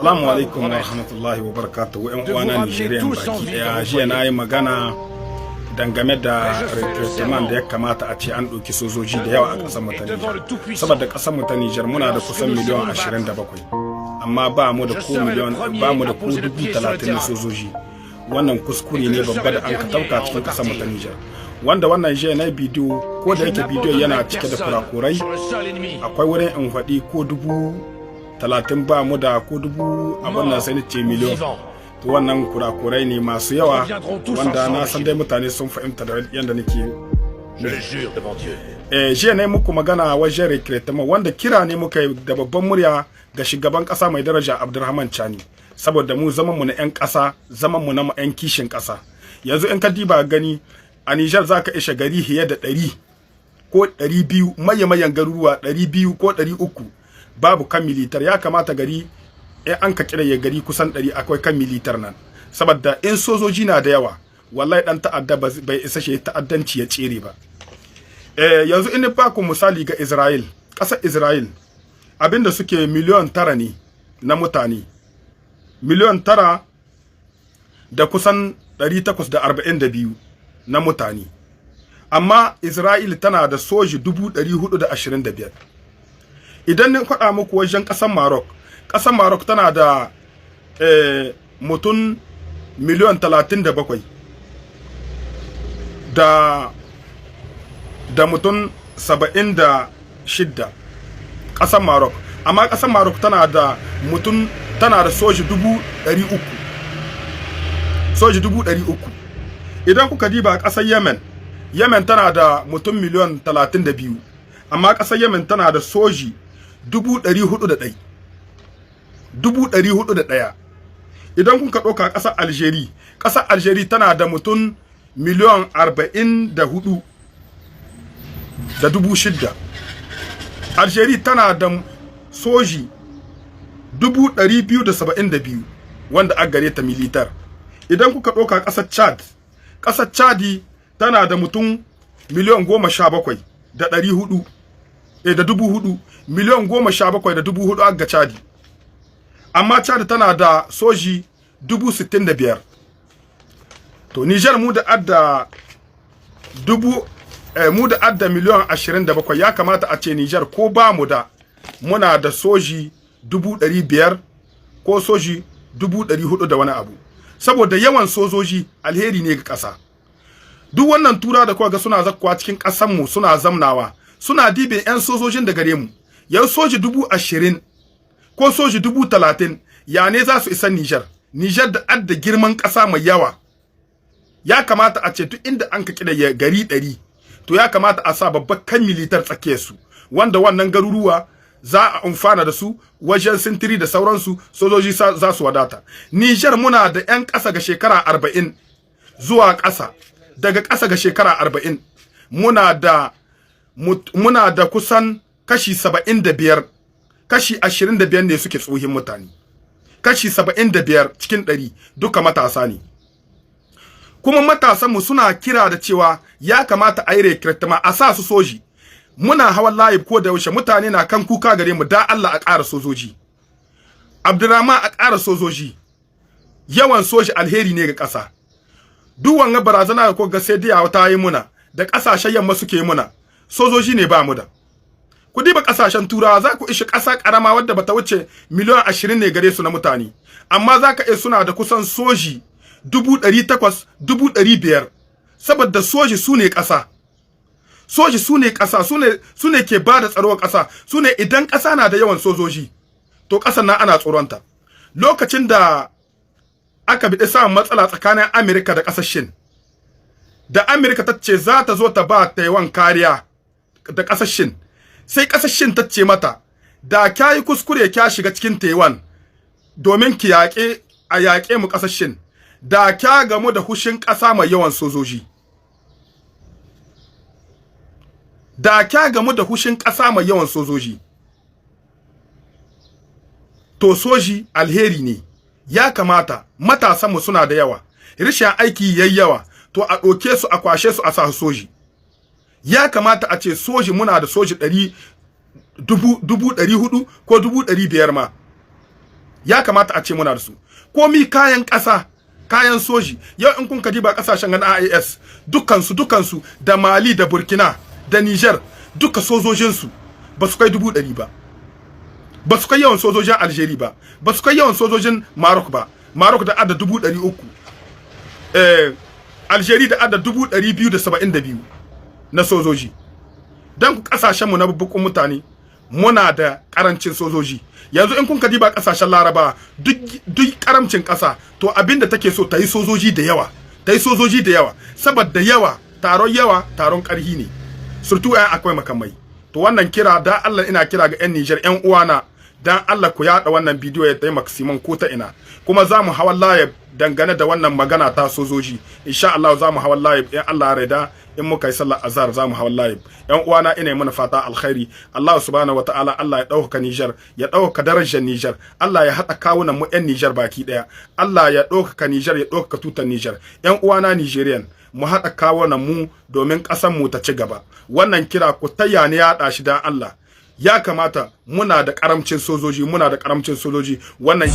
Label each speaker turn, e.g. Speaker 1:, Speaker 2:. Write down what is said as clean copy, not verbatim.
Speaker 1: Assalamu alaikum wa rahmatullahi wa barakatuhu. ‘Yan uwana Nigerian baki ɗaya, jiya na yi magana dangane da recruitment da ya kamata a ce an ɗauki sojoji da yawa a ƙasar mu ta Nijar. Saboda ƙasar mu ta Nijar muna da kusan miliyan 27, amma ba mu da ko 30,000 na sojoji. Wannan kuskure ne babba da an ka tauka cikin ƙasar mu ta Nijar. Wanda wannan jiya na bidiyo, ko da yake bidiyo yana cike da kurakurai, akwai wurin in faɗi ko 30,000 ba mu da ko 1000 abin nan sai ce miliyon. To wannan kurakurai ne masu yawa wanda na san dai mutane sun fahimta da yadda nake. Jiya ne muku magana wajen recruitment wanda kira ne muka yi da babban murya ga shugaban kasa mai daraja Abdurrahman Chani, saboda mu zaman mu na 'yan kasa, zaman mu na 'yan kishin kasa. Yanzu in ka diba gani a Niger zaka isha gari hiye da 100 ko 200 mayan garuruwa 200 ko 300 babu kan militar. Ya kamata gari in an ka kira ya gari kusan 100 akwai kan militar nan, saboda in sojoji na da yawa wallahi dan ta'adda bai isa shi ta'addanci ya tsere ba. Yanzu in ba ku misali ga Israel, ƙasar Israel abinda suke miliyon 9 ne na mutane, miliyon 9 da kusan 842 na mutane, amma Israel tana da soji 425. Idan ni faɗa muku wajen ƙasar Maroc tana da mutum miliyon 37 da mutum 76 ƙasar Maroc, amma ƙasar Maroc tana da mutum, tana da soji 300, soji 300. Idan kuka diba ƙasar Yemen tana da mutum miliyon 32, amma ƙasar Yemen tana da soji 401. Idan kuka ɗauka ƙasar Algeria tana da mutum miliyon 44,600. Algeria tana da soji 272 wanda aka gare ta militar. Idan kuka ɗauka ƙasar Chadi tana da mutum miliyon 17,400 da 4,000, miliyon 17,400 aka Chadi. Amma Chad tana da soji 65,000. To Niger mu da adda miliyon 27. Ya kamata a ce Niger ko ba mu da, muna da soji 500,000 ko soji 400 da wani abu, saboda yawan sojoji alheri ne ga ƙasa. Duk wannan tura da kuka ga suna zakkuwa cikin ƙasar mu suna zamnawa, suna dibe 'yan sojojin da gare mu. Yau soji 20,000 ko soji 30,000 ya ne za su isa Niger da adda girman ƙasa mai yawa. Ya kamata a ce duk inda an ka kida ya gari 100, to ya kamata a sa babban kan militar tsakiyar su, wanda wannan garuruwa za a amfana da su wajen sintiri da sauransu, sojoji za su wadata. Niger muna da 'yan ƙasa ga shekara 40 zuwa ƙasa, daga ƙasa ga shekara 40 muna da kusan kashi 75, kashi 25 ne suke tsohin mutane, kashi 75 cikin 100 duka matasa ne. Kuma matasanmu suna kira da cewa ya kamata a yi recruitment, a sa su soji. Muna hawan live ko da yaushe, mutane na kan kuka gare mu, da Allah a ƙara sojoji, Abdurrahman a ƙara sojoji. Yawan soji alheri ne ga ƙasa. Duk wanga barazana da ko ga sai dai ta yi muna da ƙasashen yamma suke muna, sojoji ne ba mu da. Ku diba ƙasashen Turawa, za ku ishi ƙasa ƙarama wadda bata wuce miliyan 20 ne gare su na mutane, amma za ka iya suna da kusan soji 800,000, 500,000, saboda soji su ne ƙasa. Soji su ne ƙasa, su ne ke ba da tsaron ƙasa, su ne idan ƙasa na da yawan sojoji, to ƙasar nan ana tsoronta. Lokacin da aka bi samun matsala tsakanin Amerika da ƙasar Shin, da Amerika ta ce za ta zo ta ba Taiwan kariya da ƙasar Shin, sai ƙasar Shin ta ce mata, da kya yi kuskure kya shiga cikin Taiwan domin ki yaƙe mu ƙasar Shin, da kya gamu da hushin ƙasa mai yawan sojoji. Da kya gamu da hushin ƙasa mai yawan sojoji. To soji alheri ne. Ya kamata matasanmu suna da yawa, rishin aiki yayi yawa, to a ɗauke su a kwashe su a sa soji. Ya kamata a ce soji muna da soji 400 ko 500 ma. ya kamata a ce muna da su. Komi kayan ƙasa, kayan soji, yau in kun ka diba kasashen gan AES dukansu da Mali da Burkina da Niger duka sojojinsu ba su kai 100 ba. Ba su kai yawan sojojin Algeria ba, ba su kai yawan sojojin Maroc ba. Maroc da adda 300, Algeria da adda 272 na sojoji. Dan kasashen mu na bubbukun mutane muna da karancin sojoji. Yanzu in kun ka diba kasashen Laraba duk karamcin kasa to abinda take so ta yi sojoji da yawa, saboda taron karhi ne, surtu ayan akwai makamai. To wannan kira da Allah ina kira ga 'yan Niger 'yan uwana, dan Allah ku yada wannan bidiyo ya taimaka Simon ko ta ina, kuma za mu hawan live dangane da wannan magana ta sojoji. Insha Allah za mu hawan live in Allah ya yarda, in muka yi sallar azhar za mu hawan live. 'Yan uwana ina mana fata alkhairi. Allah subhanahu wataala Allah ya dauka Niger, ya dauka darajar Niger, Allah ya hada kawunan mu 'yan Niger baki daya, Allah ya dauka Niger, ya dauka tutar Niger. 'Yan uwana Nigerian, mu haɗa kawunan mu domin ƙasar mu ta ci gaba. Wannan kira ku taya ne ya shi dan Allah. Ya kamata muna da ƙaramcin sojoji, wannan